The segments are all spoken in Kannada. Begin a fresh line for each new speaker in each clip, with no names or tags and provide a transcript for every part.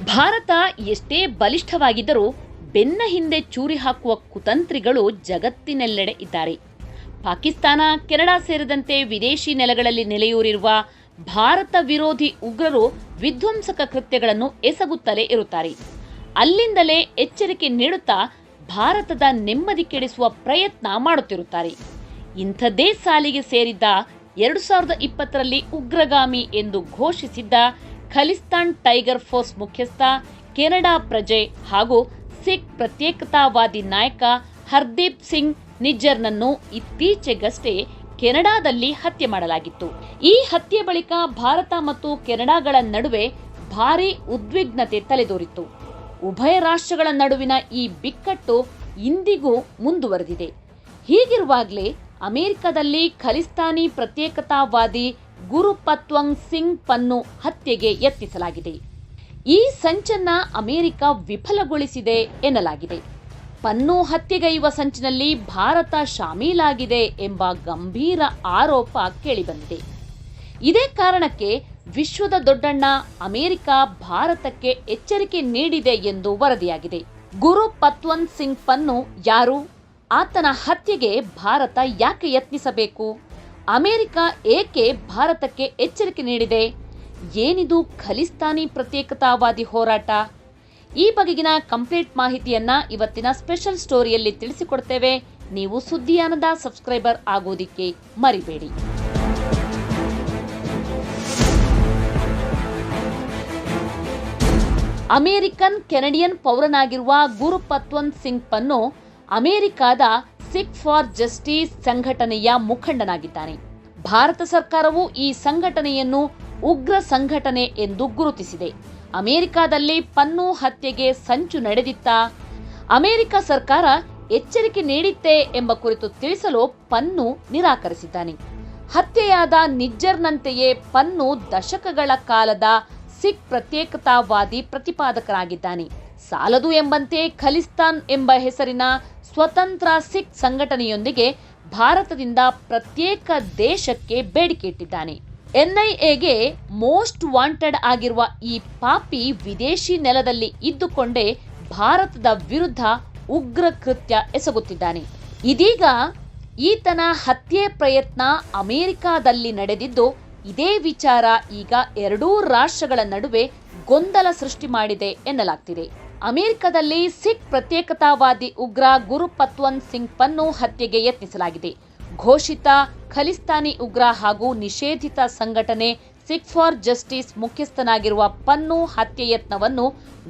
ಭಾರತ ಎಷ್ಟೇ ಬಲಿಷ್ಠವಾಗಿದ್ದರೂ ಬೆನ್ನ ಹಿಂದೆ ಚೂರಿ ಹಾಕುವ ಕುತಂತ್ರಿಗಳು ಜಗತ್ತಿನೆಲ್ಲೆಡೆ ಇದ್ದಾರೆ. ಪಾಕಿಸ್ತಾನ, ಕೆನಡಾ ಸೇರಿದಂತೆ ವಿದೇಶಿ ನೆಲೆಗಳಲ್ಲಿ ನೆಲೆಯೂರಿರುವ ಭಾರತ ವಿರೋಧಿ ಉಗ್ರರು ವಿಧ್ವಂಸಕ ಕೃತ್ಯಗಳನ್ನು ಎಸಗುತ್ತಲೇ ಇರುತ್ತಾರೆ. ಅಲ್ಲಿಂದಲೇ ಎಚ್ಚರಿಕೆ ನೀಡುತ್ತಾ ಭಾರತದ ನೆಮ್ಮದಿ ಕೆಡಿಸುವ ಪ್ರಯತ್ನ ಮಾಡುತ್ತಿರುತ್ತಾರೆ. ಇಂಥದ್ದೇ ಸಾಲಿಗೆ ಸೇರಿದ್ದ 2020ರಲ್ಲಿ ಉಗ್ರಗಾಮಿ ಎಂದು ಘೋಷಿಸಿದ್ದ ಖಲಿಸ್ತಾನ್ ಟೈಗರ್ ಫೋರ್ಸ್ ಮುಖ್ಯಸ್ಥ, ಕೆನಡಾ ಪ್ರಜೆ ಹಾಗೂ ಸಿಖ್ ಪ್ರತ್ಯೇಕತಾವಾದಿ ನಾಯಕ ಹರ್ದೀಪ್ ಸಿಂಗ್ ನಿಜ್ಜರ್ನನ್ನು ಇತ್ತೀಚೆಗಷ್ಟೇ ಕೆನಡಾದಲ್ಲಿ ಹತ್ಯೆ ಮಾಡಲಾಗಿತ್ತು. ಈ ಹತ್ಯೆ ಬಳಿಕ ಭಾರತ ಮತ್ತು ಕೆನಡಾಗಳ ನಡುವೆ ಭಾರೀ ಉದ್ವಿಗ್ನತೆ ತಲೆದೋರಿತ್ತು. ಉಭಯ ರಾಷ್ಟ್ರಗಳ ನಡುವಿನ ಈ ಬಿಕ್ಕಟ್ಟು ಇಂದಿಗೂ ಮುಂದುವರೆದಿದೆ. ಹೀಗಿರುವಾಗಲೇ ಅಮೆರಿಕದಲ್ಲಿ ಖಲಿಸ್ತಾನಿ ಪ್ರತ್ಯೇಕತಾವಾದಿ ಗುರುಪತ್ವಂಗ್ ಸಿಂಗ್ ಪನ್ನು ಹತ್ಯೆಗೆ ಯತ್ನಿಸಲಾಗಿದೆ. ಈ ಸಂಚನ್ನ ಅಮೆರಿಕ ವಿಫಲಗೊಳಿಸಿದೆ ಎನ್ನಲಾಗಿದೆ. ಪನ್ನು ಹತ್ಯೆಗೈಯುವ ಸಂಚಿನಲ್ಲಿ ಭಾರತ ಶಾಮೀಲಾಗಿದೆ ಎಂಬ ಗಂಭೀರ ಆರೋಪ ಕೇಳಿಬಂದಿದೆ. ಇದೇ ಕಾರಣಕ್ಕೆ ವಿಶ್ವದ ದೊಡ್ಡಣ್ಣ ಅಮೆರಿಕ ಭಾರತಕ್ಕೆ ಎಚ್ಚರಿಕೆ ನೀಡಿದೆ ಎಂದು ವರದಿಯಾಗಿದೆ. ಗುರುಪತ್ವಂಗ್ ಸಿಂಗ್ ಪನ್ನು ಯಾರು? ಆತನ ಹತ್ಯೆಗೆ ಭಾರತ ಯಾಕೆ ಯತ್ನಿಸಬೇಕು? ಅಮೆರಿಕ ಏಕೆ ಭಾರತಕ್ಕೆ ಎಚ್ಚರಿಕೆ ನೀಡಿದೆ? ಏನಿದು ಖಲಿಸ್ತಾನಿ ಪ್ರತ್ಯೇಕತಾವಾದಿ ಹೋರಾಟ? ಈ ಬಗೆಗಿನ ಕಂಪ್ಲೀಟ್ ಮಾಹಿತಿಯನ್ನ ಇವತ್ತಿನ ಸ್ಪೆಷಲ್ ಸ್ಟೋರಿಯಲ್ಲಿ ತಿಳಿಸಿಕೊಡ್ತೇವೆ. ನೀವು ಸುದ್ದಿಯಾನದ ಸಬ್ಸ್ಕ್ರೈಬರ್ ಆಗೋದಿಕ್ಕೆ ಮರಿಬೇಡಿ. ಅಮೆರಿಕನ್ ಕೆನಡಿಯನ್ ಪೌರನಾಗಿರುವ ಗುರುಪತ್ವಂಗ್ ಸಿಂಗ್ ಪನ್ನು ಅಮೆರಿಕದ ಸಿಖ್ ಫಾರ್ ಜಸ್ಟಿಸ್ ಸಂಘಟನೆಯ ಮುಖಂಡನಾಗಿದ್ದಾನೆ. ಭಾರತ ಸರ್ಕಾರವು ಈ ಸಂಘಟನೆಯನ್ನು ಉಗ್ರ ಸಂಘಟನೆ ಎಂದು ಗುರುತಿಸಿದೆ. ಅಮೆರಿಕದಲ್ಲಿ ಪನ್ನು ಹತ್ಯೆಗೆ ಸಂಚು ನಡೆದಿತ್ತಾ? ಅಮೆರಿಕ ಸರ್ಕಾರ ಎಚ್ಚರಿಕೆ ನೀಡಿತ್ತೆ ಎಂಬ ಕುರಿತು ತಿಳಿಸಲು ಪನ್ನು ನಿರಾಕರಿಸಿದ್ದಾನೆ. ಹತ್ಯೆಯಾದ ನಿಜ್ಜರ್ನಂತೆಯೇ ಪನ್ನು ದಶಕಗಳ ಕಾಲದ ಸಿಖ್ ಪ್ರತ್ಯೇಕತಾವಾದಿ ಪ್ರತಿಪಾದಕರಾಗಿದ್ದಾನೆ. ಸಾಲದು ಎಂಬಂತೆ ಖಲಿಸ್ತಾನ್ ಎಂಬ ಹೆಸರಿನ ಸ್ವತಂತ್ರ ಸಿಖ್ ಸಂಘಟನೆಯೊಂದಿಗೆ ಭಾರತದಿಂದ ಪ್ರತ್ಯೇಕ ದೇಶಕ್ಕೆ ಬೇಡಿಕೆ ಇಟ್ಟಿದ್ದಾನೆ. ಎನ್ಐಎಗೆ ಮೋಸ್ಟ್ ವಾಂಟೆಡ್ ಆಗಿರುವ ಈ ಪಾಪಿ ವಿದೇಶಿ ನೆಲದಲ್ಲಿ ಇದ್ದುಕೊಂಡೇ ಭಾರತದ ವಿರುದ್ಧ ಉಗ್ರ ಕೃತ್ಯ ಎಸಗುತ್ತಿದ್ದಾನೆ. ಇದೀಗ ಈತನ ಹತ್ಯೆ ಪ್ರಯತ್ನ ಅಮೆರಿಕದಲ್ಲಿ ನಡೆದಿದ್ದು, ಇದೇ ವಿಚಾರ ಈಗ ಎರಡೂ ರಾಷ್ಟ್ರಗಳ ನಡುವೆ ಗೊಂದಲ ಸೃಷ್ಟಿ ಮಾಡಿದೆ ಎನ್ನಲಾಗ್ತಿದೆ. ಅಮೆರಿಕದಲ್ಲಿ ಸಿಖ್ ಪ್ರತ್ಯೇಕತಾವಾದಿ ಉಗ್ರ ಗುರುಪತ್ವಂಗ್ ಸಿಂಗ್ ಪನ್ನು ಹತ್ಯೆಗೆ ಯತ್ನಿಸಲಾಗಿದೆ. ಘೋಷಿತ ಖಲಿಸ್ತಾನಿ ಉಗ್ರ ಹಾಗೂ ನಿಷೇಧಿತ ಸಂಘಟನೆ ಸಿಖ್ ಫಾರ್ ಜಸ್ಟಿಸ್ ಮುಖ್ಯಸ್ಥನಾಗಿರುವ ಪನ್ನು ಹತ್ಯೆ ಯತ್ನವನ್ನು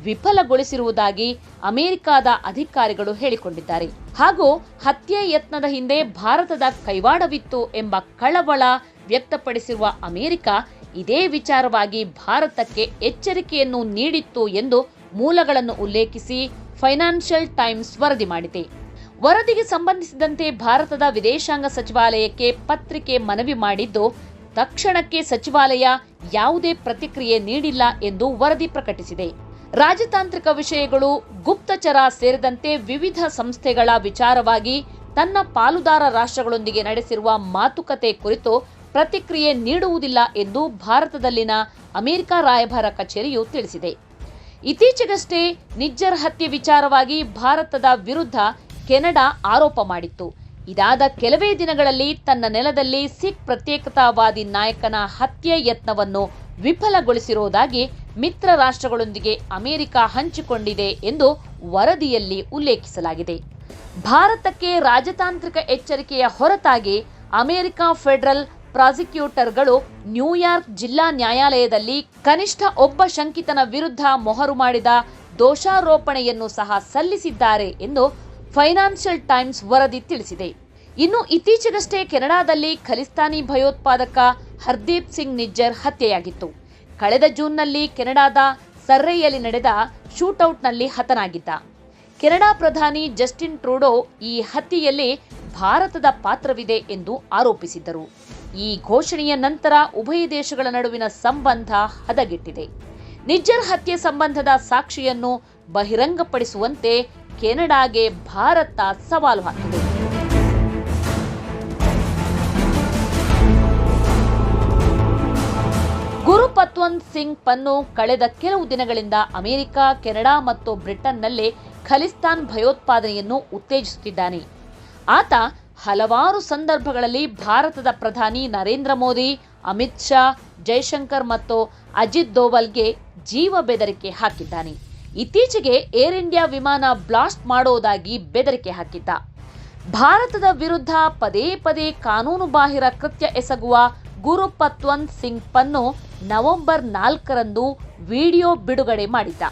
ವಿಫಲಗೊಳಿಸಿರುವುದಾಗಿ ಅಮೆರಿಕದ ಅಧಿಕಾರಿಗಳು ಹೇಳಿಕೊಂಡಿದ್ದಾರೆ. ಹಾಗೂ ಹತ್ಯೆ ಯತ್ನದ ಹಿಂದೆ ಭಾರತದ ಕೈವಾಡವಿತ್ತು ಎಂಬ ಕಳವಳ ವ್ಯಕ್ತಪಡಿಸಿರುವ ಅಮೆರಿಕ ಇದೇ ವಿಚಾರವಾಗಿ ಭಾರತಕ್ಕೆ ಎಚ್ಚರಿಕೆಯನ್ನು ನೀಡಿತ್ತು ಎಂದು ಮೂಲಗಳನ್ನು ಉಲ್ಲೇಖಿಸಿ ಫೈನಾನ್ಷಿಯಲ್ ಟೈಮ್ಸ್ ವರದಿ ಮಾಡಿದೆ. ವರದಿಗೆ ಸಂಬಂಧಿಸಿದಂತೆ ಭಾರತದ ವಿದೇಶಾಂಗ ಸಚಿವಾಲಯಕ್ಕೆ ಪತ್ರಿಕೆ ಮನವಿ ಮಾಡಿದ್ದು, ತಕ್ಷಣಕ್ಕೆ ಸಚಿವಾಲಯ ಯಾವುದೇ ಪ್ರತಿಕ್ರಿಯೆ ನೀಡಿಲ್ಲ ಎಂದು ವರದಿ ಪ್ರಕಟಿಸಿದೆ. ರಾಜತಾಂತ್ರಿಕ ವಿಷಯಗಳು, ಗುಪ್ತಚರ ಸೇರಿದಂತೆ ವಿವಿಧ ಸಂಸ್ಥೆಗಳ ವಿಚಾರವಾಗಿ ತನ್ನ ಪಾಲುದಾರ ರಾಷ್ಟ್ರಗಳೊಂದಿಗೆ ನಡೆಸಿರುವ ಮಾತುಕತೆ ಕುರಿತು ಪ್ರತಿಕ್ರಿಯೆ ನೀಡುವುದಿಲ್ಲ ಎಂದು ಭಾರತದಲ್ಲಿನ ಅಮೆರಿಕ ರಾಯಭಾರ ಕಚೇರಿಯು ತಿಳಿಸಿದೆ. ಇತ್ತೀಚೆಗಷ್ಟೇ ನಿಜ್ಜರ್ ಹತ್ಯೆ ವಿಚಾರವಾಗಿ ಭಾರತದ ವಿರುದ್ಧ ಕೆನಡಾ ಆರೋಪ ಮಾಡಿತ್ತು. ಇದಾದ ಕೆಲವೇ ದಿನಗಳಲ್ಲಿ ತನ್ನ ನೆಲದಲ್ಲಿ ಸಿಖ್ ಪ್ರತ್ಯೇಕತಾವಾದಿ ನಾಯಕನ ಹತ್ಯೆ ಯತ್ನವನ್ನು ವಿಫಲಗೊಳಿಸಿರುವುದಾಗಿ ಮಿತ್ರ ರಾಷ್ಟ್ರಗಳೊಂದಿಗೆ ಅಮೆರಿಕ ಹಂಚಿಕೊಂಡಿದೆ ಎಂದು ವರದಿಯಲ್ಲಿ ಉಲ್ಲೇಖಿಸಲಾಗಿದೆ. ಭಾರತಕ್ಕೆ ರಾಜತಾಂತ್ರಿಕ ಎಚ್ಚರಿಕೆಯ ಹೊರತಾಗಿ ಅಮೆರಿಕ ಫೆಡರಲ್ ಪ್ರಾಸಿಕ್ಯೂಟರ್ಗಳು ನ್ಯೂಯಾರ್ಕ್ ಜಿಲ್ಲಾ ನ್ಯಾಯಾಲಯದಲ್ಲಿ ಕನಿಷ್ಠ ಒಬ್ಬ ಶಂಕಿತನ ವಿರುದ್ಧ ಮೊಹರು ಮಾಡಿದ ದೋಷಾರೋಪಣೆಯನ್ನು ಸಹ ಸಲ್ಲಿಸಿದ್ದಾರೆ ಎಂದು ಫೈನಾನ್ಷಿಯಲ್ ಟೈಮ್ಸ್ ವರದಿ ತಿಳಿಸಿದೆ. ಇನ್ನು ಇತ್ತೀಚೆಗಷ್ಟೇ ಕೆನಡಾದಲ್ಲಿ ಖಲಿಸ್ತಾನಿ ಭಯೋತ್ಪಾದಕ ಹರ್ದೀಪ್ ಸಿಂಗ್ ನಿಜ್ಜರ್ ಹತ್ಯೆಯಾಗಿತ್ತು. ಕಳೆದ ಜೂನ್ನಲ್ಲಿ ಕೆನಡಾದ ಸರ್ರೆಯಲ್ಲಿ ನಡೆದ ಶೂಟೌಟ್ನಲ್ಲಿ ಹತನಾಗಿದ್ದ. ಕೆನಡಾ ಪ್ರಧಾನಿ ಜಸ್ಟಿನ್ ಟ್ರೂಡೋ ಈ ಹತ್ಯೆಯಲ್ಲಿ ಭಾರತದ ಪಾತ್ರವಿದೆ ಎಂದು ಆರೋಪಿಸಿದ್ದರು. ಈ ಘೋಷಣೆಯ ನಂತರ ಉಭಯ ದೇಶಗಳ ನಡುವಿನ ಸಂಬಂಧ ಹದಗೆಟ್ಟಿದೆ. ನಿಜ್ಜರ್ ಹತ್ಯೆ ಸಂಬಂಧದ ಸಾಕ್ಷಿಯನ್ನು ಬಹಿರಂಗಪಡಿಸುವಂತೆ ಕೆನಡಾಗೆ ಭಾರತ ಸವಾಲು ಹಾಕಿದೆ. ಗುರುಪತ್ವಂತ್ ಸಿಂಗ್ ಪನ್ನು ಕಳೆದ ಕೆಲವು ದಿನಗಳಿಂದ ಅಮೆರಿಕ, ಕೆನಡಾ ಮತ್ತು ಬ್ರಿಟನ್ನಲ್ಲಿ ಖಲಿಸ್ತಾನ್ ಭಯೋತ್ಪಾದನೆಯನ್ನು ಉತ್ತೇಜಿಸುತ್ತಿದ್ದಾನೆ. ಆತ ಹಲವಾರು ಸಂದರ್ಭಗಳಲ್ಲಿ ಭಾರತದ ಪ್ರಧಾನಿ ನರೇಂದ್ರ ಮೋದಿ, ಅಮಿತ್ ಶಾ, ಜೈಶಂಕರ್ ಮತ್ತು ಅಜಿತ್ ದೋವಲ್ಗೆ ಜೀವ ಬೆದರಿಕೆ ಹಾಕಿದ್ದಾನೆ. ಇತ್ತೀಚೆಗೆ ಏರ್ ಇಂಡಿಯಾ ವಿಮಾನ ಬ್ಲಾಸ್ಟ್ ಮಾಡೋದಾಗಿ ಬೆದರಿಕೆ ಹಾಕಿದ್ದ. ಭಾರತದ ವಿರುದ್ಧ ಪದೇ ಪದೇ ಕಾನೂನುಬಾಹಿರ ಕೃತ್ಯ ಎಸಗುವ ಗುರುಪತ್ವಂತ್ ಸಿಂಗ್ ಪನ್ನು ನವೆಂಬರ್ 4ರಂದು ವಿಡಿಯೋ ಬಿಡುಗಡೆ ಮಾಡಿದ್ದ.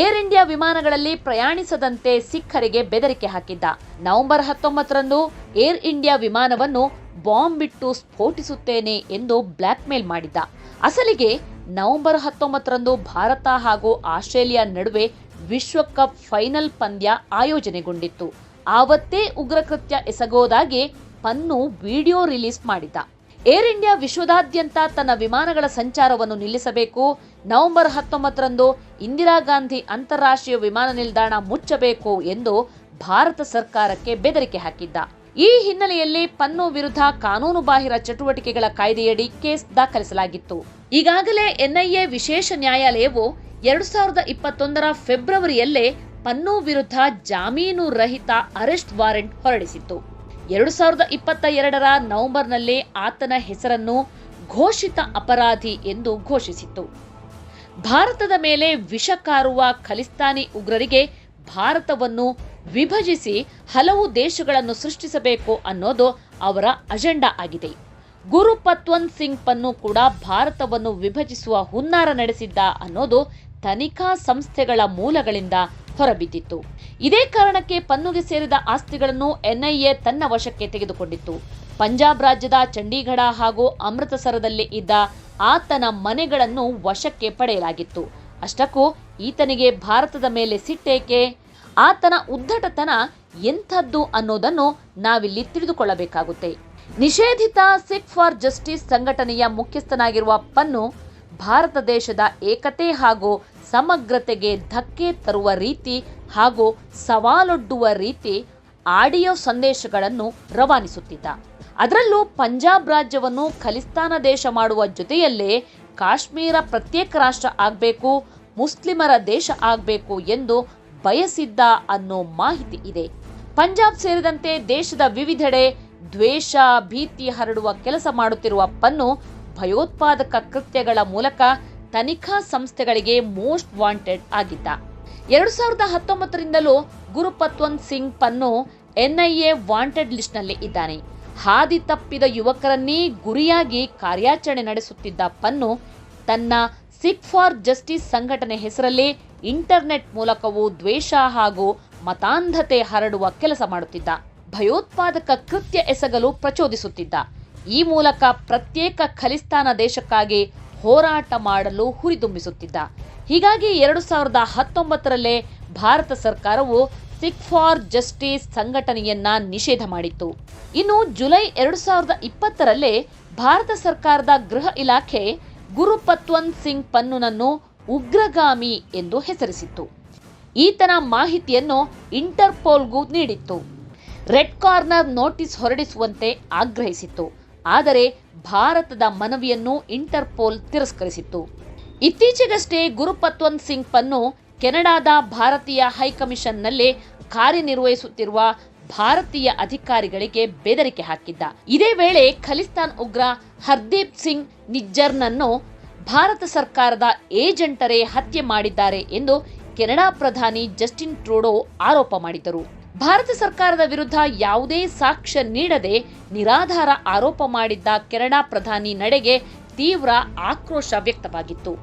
ಏರ್ ಇಂಡಿಯಾ ವಿಮಾನಗಳಲ್ಲಿ ಪ್ರಯಾಣಿಸದಂತೆ ಸಿಖ್ಖರಿಗೆ ಬೆದರಿಕೆ ಹಾಕಿದ್ದ. ನವೆಂಬರ್ 19ರಂದು ಏರ್ ಇಂಡಿಯಾ ವಿಮಾನವನ್ನು ಬಾಂಬ್ ಬಿಟ್ಟು ಸ್ಫೋಟಿಸುತ್ತೇನೆ ಎಂದು ಬ್ಲಾಕ್ ಮೇಲ್ ಮಾಡಿದ್ದ. ಅಸಲಿಗೆ ನವೆಂಬರ್ 19ರಂದು ಭಾರತ ಹಾಗೂ ಆಸ್ಟ್ರೇಲಿಯಾ ನಡುವೆ ವಿಶ್ವಕಪ್ ಫೈನಲ್ ಪಂದ್ಯ ಆಯೋಜನೆಗೊಂಡಿತ್ತು. ಆವತ್ತೇ ಉಗ್ರಕೃತ್ಯ ಎಸಗೋದಾಗಿ ಪನ್ನು ವಿಡಿಯೋ ರಿಲೀಸ್ ಮಾಡಿದ್ದ. ಏರ್ ಇಂಡಿಯಾ ವಿಶ್ವದಾದ್ಯಂತ ತನ್ನ ವಿಮಾನಗಳ ಸಂಚಾರವನ್ನು ನಿಲ್ಲಿಸಬೇಕು, ನವೆಂಬರ್ 19ರಂದು ಇಂದಿರಾ ಗಾಂಧಿ ಅಂತಾರಾಷ್ಟ್ರೀಯ ವಿಮಾನ ನಿಲ್ದಾಣ ಮುಚ್ಚಬೇಕು ಎಂದು ಭಾರತ ಸರ್ಕಾರಕ್ಕೆ ಬೆದರಿಕೆ ಹಾಕಿದ್ದ. ಈ ಹಿನ್ನೆಲೆಯಲ್ಲಿ ಪನ್ನು ವಿರುದ್ಧ ಕಾನೂನುಬಾಹಿರ ಚಟುವಟಿಕೆಗಳ ಕಾಯ್ದೆಯಡಿ ಕೇಸ್ ದಾಖಲಿಸಲಾಗಿತ್ತು. ಈಗಾಗಲೇ ಎನ್ಐಎ ವಿಶೇಷ ನ್ಯಾಯಾಲಯವು 2021ರ ಫೆಬ್ರವರಿಯಲ್ಲೇ ಪನ್ನು ವಿರುದ್ಧ ಜಾಮೀನು ರಹಿತ ಅರೆಸ್ಟ್ ವಾರೆಂಟ್ ಹೊರಡಿಸಿತ್ತು. 2022ರ ನವೆಂಬರ್ನಲ್ಲಿ ಆತನ ಹೆಸರನ್ನು ಘೋಷಿತ ಅಪರಾಧಿ ಎಂದು ಘೋಷಿಸಿತ್ತು. ಭಾರತದ ಮೇಲೆ ವಿಷ ಕಾರುವ ಖಲಿಸ್ತಾನಿ ಉಗ್ರರಿಗೆ ಭಾರತವನ್ನು ವಿಭಜಿಸಿ ಹಲವು ದೇಶಗಳನ್ನು ಸೃಷ್ಟಿಸಬೇಕು ಅನ್ನೋದು ಅವರ ಅಜೆಂಡಾ ಆಗಿದೆ. ಗುರುಪತ್ವಂತ್ ಸಿಂಗ್ ಪನ್ನು ಕೂಡ ಭಾರತವನ್ನು ವಿಭಜಿಸುವ ಹುನ್ನಾರ ನಡೆಸಿದ್ದ ಅನ್ನೋದು ತನಿಖಾ ಸಂಸ್ಥೆಗಳ ಮೂಲಗಳಿಂದ ಹೊರಬಿದ್ದಿತ್ತು. ಇದೇ ಕಾರಣಕ್ಕೆ ಪನ್ನುಗೆ ಸೇರಿದ ಆಸ್ತಿಗಳನ್ನು ಎನ್ಐಎ ತನ್ನ ವಶಕ್ಕೆ ತೆಗೆದುಕೊಂಡಿತ್ತು. ಪಂಜಾಬ್ ರಾಜ್ಯದ ಚಂಡೀಗಢ ಹಾಗೂ ಅಮೃತಸರದಲ್ಲಿ ಇದ್ದ ಆತನ ಮನೆಗಳನ್ನು ವಶಕ್ಕೆ ಪಡೆಯಲಾಗಿತ್ತು. ಅಷ್ಟಕ್ಕೂ ಈತನಿಗೆ ಭಾರತದ ಮೇಲೆ ಸಿಟ್ಟೇಕೆ? ಆತನ ಉದ್ದಟತನ ಎಂಥದ್ದು ಅನ್ನೋದನ್ನು ನಾವಿಲ್ಲಿ ತಿಳಿದುಕೊಳ್ಳಬೇಕಾಗುತ್ತೆ. ನಿಷೇಧಿತ ಸಿಖ್ ಫಾರ್ ಜಸ್ಟಿಸ್ ಸಂಘಟನೆಯ ಮುಖ್ಯಸ್ಥನಾಗಿರುವ ಪನ್ನು ಭಾರತ ದೇಶದ ಏಕತೆ ಹಾಗೂ ಸಮಗ್ರತೆಗೆ ಧಕ್ಕೆ ತರುವ ರೀತಿ ಹಾಗೂ ಸವಾಲೊಡ್ಡುವ ರೀತಿ ಆಡಿಯೋ ಸಂದೇಶಗಳನ್ನು ರವಾನಿಸುತ್ತಿದ್ದ. ಅದರಲ್ಲೂ ಪಂಜಾಬ್ ರಾಜ್ಯವನ್ನು ಖಲಿಸ್ತಾನ ದೇಶ ಮಾಡುವ ಜೊತೆಯಲ್ಲೇ ಕಾಶ್ಮೀರ ಪ್ರತ್ಯೇಕ ರಾಷ್ಟ್ರ ಆಗಬೇಕು, ಮುಸ್ಲಿಮರ ದೇಶ ಆಗಬೇಕು ಎಂದು ಬಯಸಿದ್ದ ಅನ್ನೋ ಮಾಹಿತಿ ಇದೆ. ಪಂಜಾಬ್ ಸೇರಿದಂತೆ ದೇಶದ ವಿವಿಧೆಡೆ ದ್ವೇಷ, ಭೀತಿ ಹರಡುವ ಕೆಲಸ ಮಾಡುತ್ತಿರುವ ಪನ್ನು ಭಯೋತ್ಪಾದಕ ಕೃತ್ಯಗಳ ಮೂಲಕ ತನಿಖಾ ಸಂಸ್ಥೆಗಳಿಗೆ ಮೋಸ್ಟ್ ವಾಂಟೆಡ್ ಆಗಿದ್ದ. 2019ರಿಂದಲೂ ಗುರುಪತ್ವಂತ್ ಸಿಂಗ್ ಪನ್ನು ಎನ್ಐಎ ವಾಂಟೆಡ್ ಲಿಸ್ಟ್ನಲ್ಲಿ ಇದ್ದಾನೆ. ಹಾದಿ ತಪ್ಪಿದ ಯುವಕರನ್ನೇ ಗುರಿಯಾಗಿ ಕಾರ್ಯಾಚರಣೆ ನಡೆಸುತ್ತಿದ್ದ ಪನ್ನು ತನ್ನ ಸಿಖ್ ಫಾರ್ ಜಸ್ಟಿಸ್ ಸಂಘಟನೆ ಹೆಸರಲ್ಲಿ ಇಂಟರ್ನೆಟ್ ಮೂಲಕವೂ ದ್ವೇಷ ಹಾಗೂ ಮತಾಂಧತೆ ಹರಡುವ ಕೆಲಸ ಮಾಡುತ್ತಿದ್ದ. ಭಯೋತ್ಪಾದಕ ಕೃತ್ಯ ಎಸಗಲು ಪ್ರಚೋದಿಸುತ್ತಿದ್ದ. ಈ ಮೂಲಕ ಪ್ರತ್ಯೇಕ ಖಲಿಸ್ತಾನ ದೇಶಕ್ಕಾಗಿ ಹೋರಾಟ ಮಾಡಲು ಹುರಿದುಂಬಿಸುತ್ತಿದ್ದ. ಹೀಗಾಗಿ 2019ರಲ್ಲೇ ಭಾರತ ಸರ್ಕಾರವು ಸಿಖ್ ಫಾರ್ ಜಸ್ಟಿಸ್ ಸಂಘಟನೆಯನ್ನ ನಿಷೇಧ ಮಾಡಿತ್ತು. ಇನ್ನು ಜುಲೈ 2020ರಲ್ಲೇ ಭಾರತ ಸರ್ಕಾರದ ಗೃಹ ಇಲಾಖೆ ಗುರುಪತ್ವಂತ್ ಸಿಂಗ್ ಪನ್ನುನನ್ನು ಉಗ್ರಗಾಮಿ ಎಂದು ಹೆಸರಿಸಿತ್ತು. ಈತನ ಮಾಹಿತಿಯನ್ನು ಇಂಟರ್ಪೋಲ್ಗೂ ನೀಡಿತ್ತು. ರೆಡ್ ಕಾರ್ನರ್ ನೋಟಿಸ್ ಹೊರಡಿಸುವಂತೆ ಆಗ್ರಹಿಸಿತ್ತು. ಆದರೆ ಭಾರತದ ಮನವಿಯನ್ನು ಇಂಟರ್ಪೋಲ್ ತಿರಸ್ಕರಿಸಿತ್ತು. ಇತ್ತೀಚೆಗಷ್ಟೇ ಗುರುಪತ್ವಂತ್ ಸಿಂಗ್ ಪನ್ನು ಕೆನಡಾದ ಭಾರತೀಯ ಹೈಕಮಿಷನ್ನಲ್ಲಿ ಕಾರ್ಯನಿರ್ವಹಿಸುತ್ತಿರುವ ಭಾರತೀಯ ಅಧಿಕಾರಿಗಳಿಗೆ ಬೆದರಿಕೆ ಹಾಕಿದ್ದ. ಇದೇ ವೇಳೆ ಖಲಿಸ್ತಾನ್ ಉಗ್ರ ಹರ್ದೀಪ್ ಸಿಂಗ್ ನಿಜ್ಜರ್ನನ್ನು ಭಾರತ ಸರ್ಕಾರದ ಏಜೆಂಟರೇ ಹತ್ಯೆ ಮಾಡಿದ್ದಾರೆ ಎಂದು ಕೆನಡಾ ಪ್ರಧಾನಿ ಜಸ್ಟಿನ್ ಟ್ರೂಡೋ ಆರೋಪ ಮಾಡಿದ್ದರು. ಭಾರತ ಸರ್ಕಾರದ ವಿರುದ್ಧ ಯಾವುದೇ ಸಾಕ್ಷ್ಯ ನೀಡದೆ ನಿರಾಧಾರ ಆರೋಪ ಮಾಡಿದ್ದ ಕೆನಡಾ ಪ್ರಧಾನಿ ನಡೆಗೆ ತೀವ್ರ ಆಕ್ರೋಶ ವ್ಯಕ್ತವಾಗಿತ್ತು.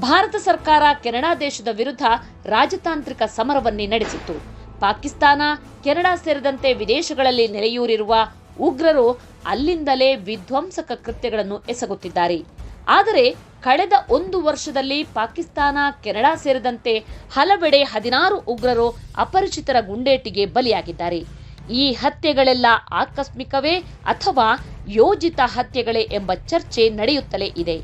ಭಾರತ ಸರ್ಕಾರ ಕೆನಡಾ ದೇಶದ ವಿರುದ್ಧ ರಾಜತಾಂತ್ರಿಕ ಸಮರವನ್ನೇ ನಡೆಸಿತ್ತು. ಪಾಕಿಸ್ತಾನ, ಕೆನಡಾ ಸೇರಿದಂತೆ ವಿದೇಶಗಳಲ್ಲಿ ನೆಲೆಯೂರಿರುವ ಉಗ್ರರು ಅಲ್ಲಿಂದಲೇ ವಿಧ್ವಂಸಕ ಕೃತ್ಯಗಳನ್ನು ಎಸಗುತ್ತಿದ್ದಾರೆ. ಆದರೆ ಕಳೆದ 1 ವರ್ಷದಲ್ಲಿ ಪಾಕಿಸ್ತಾನ, ಕೆನಡಾ ಸೇರಿದಂತೆ ಹಲವೆಡೆ 16 ಉಗ್ರರು ಅಪರಿಚಿತರ ಗುಂಡೇಟಿಗೆ ಬಲಿಯಾಗಿದ್ದಾರೆ. ಈ ಹತ್ಯೆಗಳೆಲ್ಲ ಆಕಸ್ಮಿಕವೇ ಅಥವಾ ಯೋಜಿತ ಹತ್ಯೆಗಳೇ ಎಂಬ ಚರ್ಚೆ ನಡೆಯುತ್ತಲೇ ಇದೆ.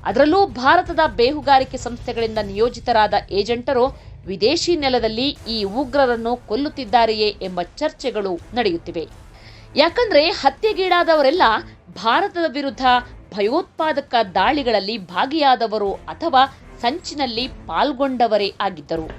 ಅದರಲ್ಲೂ ಭಾರತದ ಬೇಹುಗಾರಿಕೆ ಸಂಸ್ಥೆಗಳಿಂದ ನಿಯೋಜಿತರಾದ ಏಜೆಂಟರು ವಿದೇಶಿ ನೆಲದಲ್ಲಿ ಈ ಉಗ್ರರನ್ನು ಕೊಲ್ಲುತ್ತಿದ್ದಾರೆಯೇ ಎಂಬ ಚರ್ಚೆಗಳು ನಡೆಯುತ್ತಿವೆ. ಯಾಕಂದ್ರೆ ಹತ್ಯೆಗೀಡಾದವರೆಲ್ಲ ಭಾರತದ ವಿರುದ್ಧ ಭಯೋತ್ಪಾದಕ ದಾಳಿಗಳಲ್ಲಿ ಭಾಗಿಯಾದವರು ಅಥವಾ ಸಂಚಿನಲ್ಲಿ ಪಾಲ್ಗೊಂಡವರೇ ಆಗಿದ್ದರು.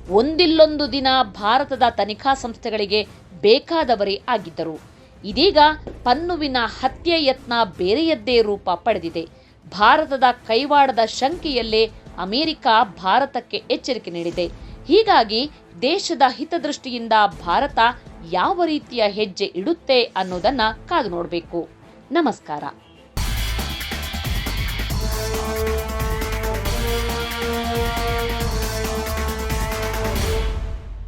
ಒಂದಿಲ್ಲೊಂದು ದಿನ ಭಾರತದ ತನಿಖಾ ಸಂಸ್ಥೆಗಳಿಗೆ ಬೇಕಾದವರೇ ಆಗಿದ್ದರು. ಇದೀಗ ಪನ್ನುವಿನ ಹತ್ಯೆ ಯತ್ನ ಬೇರೆಯದ್ದೇ ರೂಪ ಪಡೆದಿದೆ. ಭಾರತದ ಕೈವಾಡದ ಶಂಕೆಯಲ್ಲೇ ಅಮೆರಿಕ ಭಾರತಕ್ಕೆ ಎಚ್ಚರಿಕೆ ನೀಡಿದೆ. ಹೀಗಾಗಿ ದೇಶದ ಹಿತದೃಷ್ಟಿಯಿಂದ ಭಾರತ ಯಾವ ರೀತಿಯ ಹೆಜ್ಜೆ ಇಡುತ್ತೆ ಅನ್ನೋದನ್ನ ಕಾದು ನೋಡಬೇಕು. ನಮಸ್ಕಾರ.